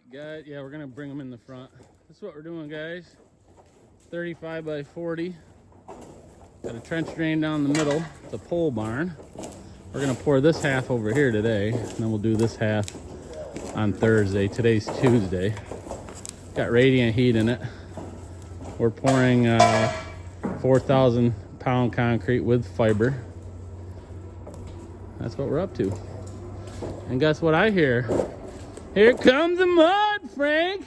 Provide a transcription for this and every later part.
Yeah, we're gonna bring them in the front. That's what we're doing, guys. 35 by 40. Got a trench drain down the middle. It's a pole barn. We're gonna pour this half over here today, and then we'll do this half on Thursday. Today's Tuesday. Got radiant heat in it. We're pouring 4,000 pound concrete with fiber. That's what we're up to. And guess what I hear? Here comes the mud, Frank.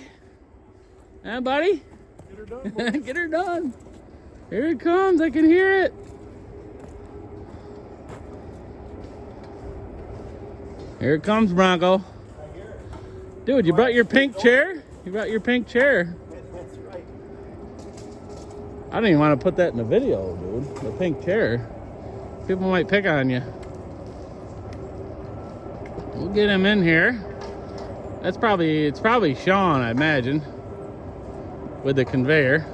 Huh, buddy? Get her done, boy. Get her done. Here it comes. I can hear it. Here it comes, Bronco. I hear it. Dude, you brought your pink chair? You brought your pink chair. That's right. I don't even want to put that in the video, dude. The pink chair. People might pick on you. We'll get him in here. It's probably Sean, I imagine, with the conveyor.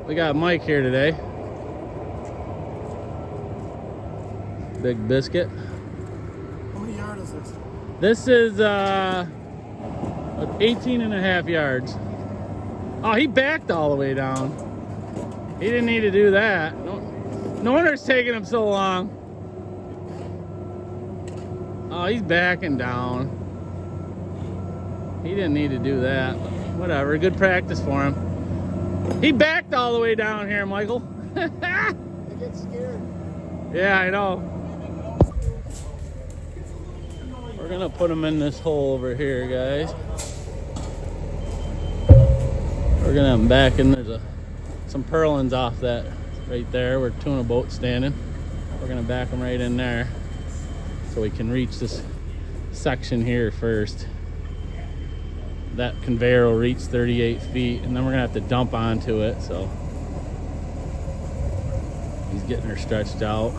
We got Mike here today. Big biscuit. How many yards is this? This is 18 and a half yards. Oh, he backed all the way down. He didn't need to do that. No wonder it's taking him so long. Oh, he's backing down. He didn't need to do that, but whatever. Good practice for him. He backed all the way down here, Michael. I get scared. Yeah, I know. We're gonna put him in this hole over here, guys. We're gonna have him back in. There's some purlins off that right there where tuna boat's standing. We're gonna back him right in there so we can reach this section here first. That conveyor will reach 38 feet, and then we're gonna have to dump onto it. So he's getting her stretched out.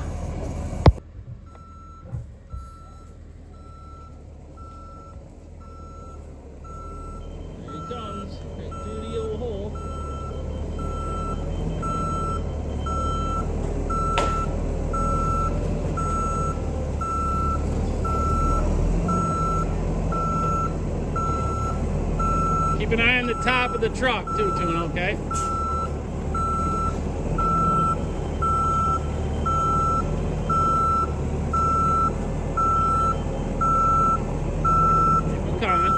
There he comes, right through the old hole. Keep an eye on the top of the truck too, Tuna, okay? Keep them coming.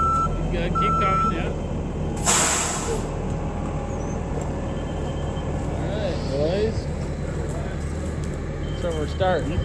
Good, keep coming, yeah. Alright, boys. So we're starting.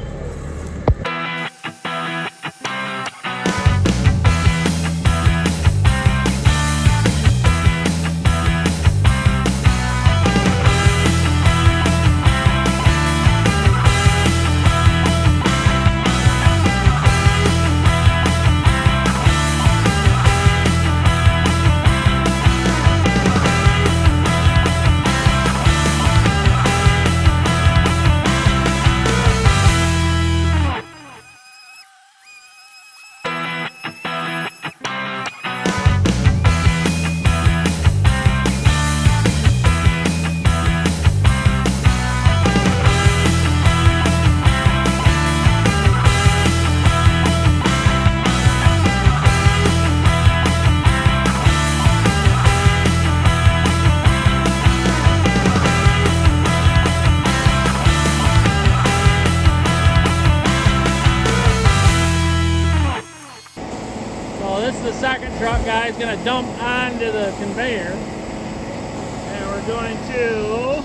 The second truck guy is going to dump onto the conveyor, and we're going to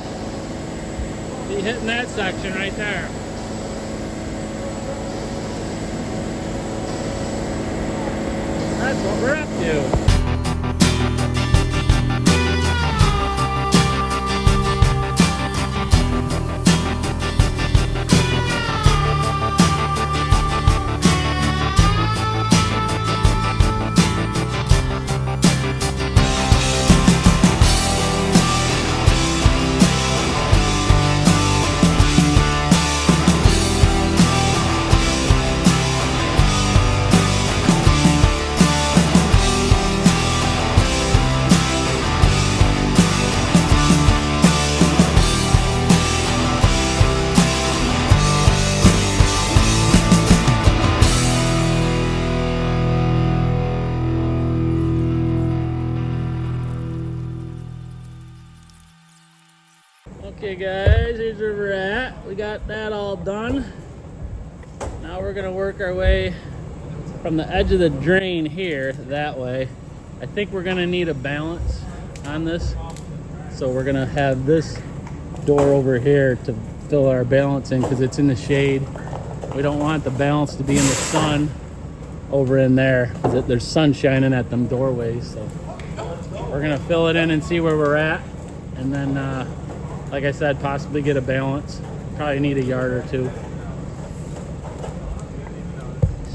be hitting that section right there. That's what we're up to. Okay guys, here's where we're at. We got that all done. Now we're gonna work our way from the edge of the drain here that way. I think we're gonna need a balance on this. So we're gonna have this door over here to fill our balance in because it's in the shade. We don't want the balance to be in the sun over in there because there's sun shining at them doorways. So we're gonna fill it in and see where we're at. And then, like I said, possibly get a balance. Probably need a yard or two.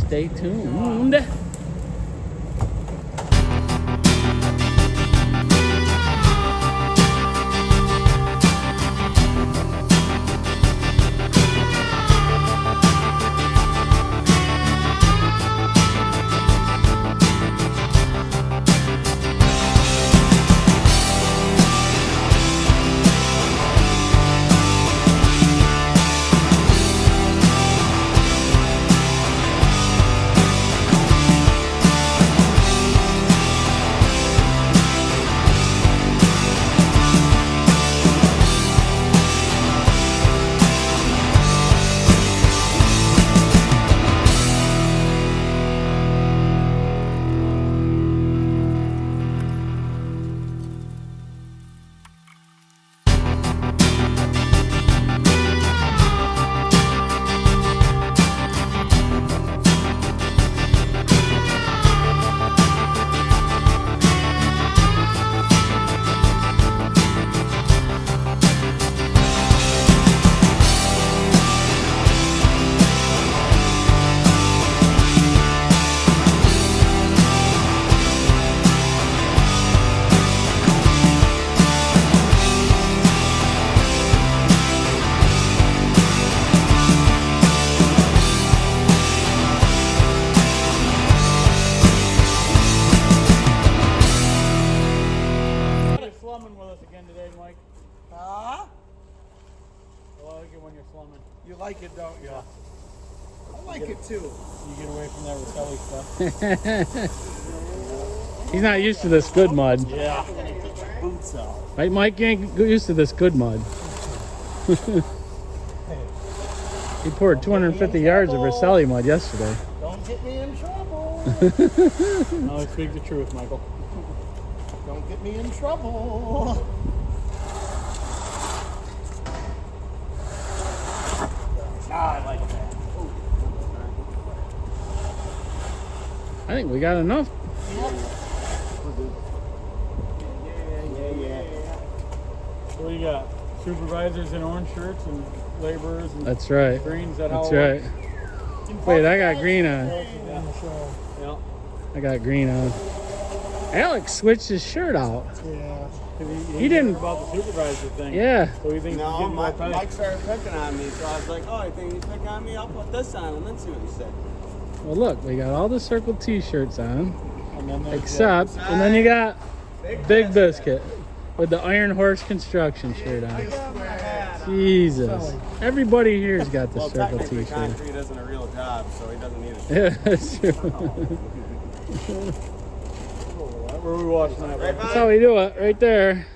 Stay tuned. Slumming with us again today, Mike. Huh? I like it when you're slumming. You like it, don't you? I like it too. You get away from that Roselli stuff. He's not used to this good mud. Yeah. Boots out. Right, Mike? You ain't used to this good mud. He poured 250 yards of Roselli mud yesterday. Don't get me in trouble. No, I speak the truth, Michael. Don't get me in trouble. I like that. I think we got enough. Yeah. So what do you got? Supervisors in orange shirts and laborers and That's right. greens. That That's all right. Wait, I got green on. Yeah. I got green on. Alex switched his shirt out. Yeah. He didn't- about the supervisor thing. Yeah. So he thinks he's No, getting more Mike time. started picking on me, so I was like, oh, you think he's picking on me? I'll put this on and then see what he said. Well, look, we got all the Circle T-shirts on, And then there's except, and then you got Big Biscuit with the Iron Horse Construction shirt on. Jesus. Everybody here's got the Well, Circle technically, T-shirt. concrete isn't a real job, so he doesn't need a shirt. Yeah, that's true. Where are we watching that? Right, That's how we do it, right there.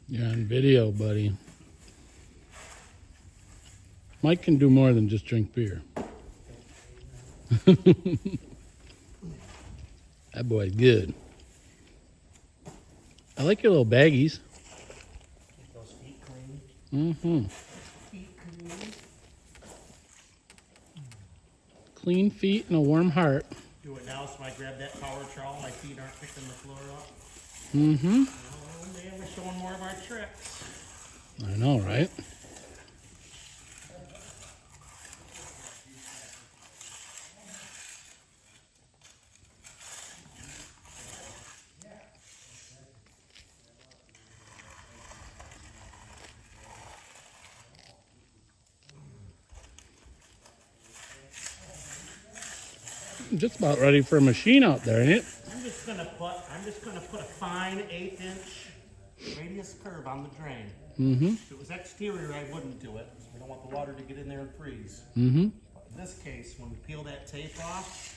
You're on video, buddy. Mike can do more than just drink beer. That boy's good. I like your little baggies. Keep those feet clean. Mm-hmm. Feet clean. Clean feet and a warm heart. Do it now so I grab that power trowel. My feet aren't picking the floor up. Mm-hmm. Oh, man, we're showing more of our tricks. I know, right? Just about ready for a machine out there, ain't it? I'm just I'm just gonna put a fine 1/8" radius curve on the drain. Mm-hmm. If it was exterior, I wouldn't do it. We don't want the water to get in there and freeze. Mm-hmm. But in this case, when we peel that tape off,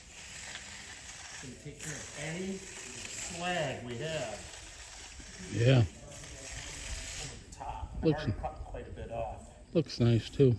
it's gonna take care of any slag we have Yeah. over the top. I've Looks- already cut quite a bit off. Looks nice too.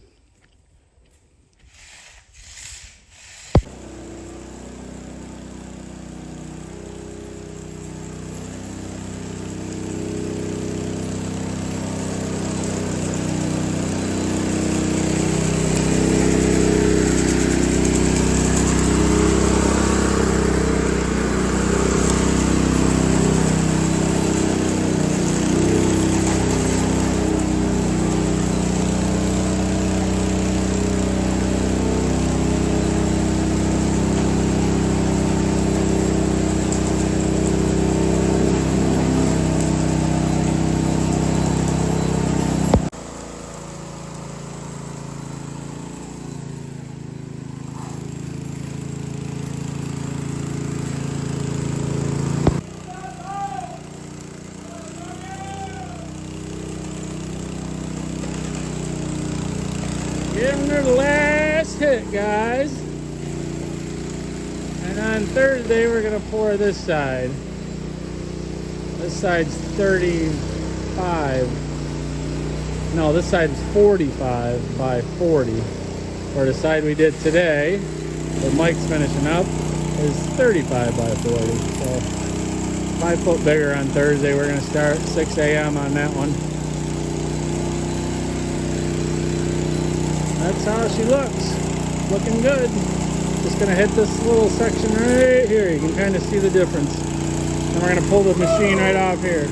Giving her the last hit, guys. And on Thursday, we're gonna pour this side. This side's 35. No, this side's 45 by 40. Or the side we did today, that Mike's finishing up, is 35 by 40. So 5 foot bigger on Thursday. We're gonna start 6 a.m. on that one. That's how she looks. Looking good. Just gonna hit this little section right here. You can kind of see the difference. And we're gonna pull the machine right off here.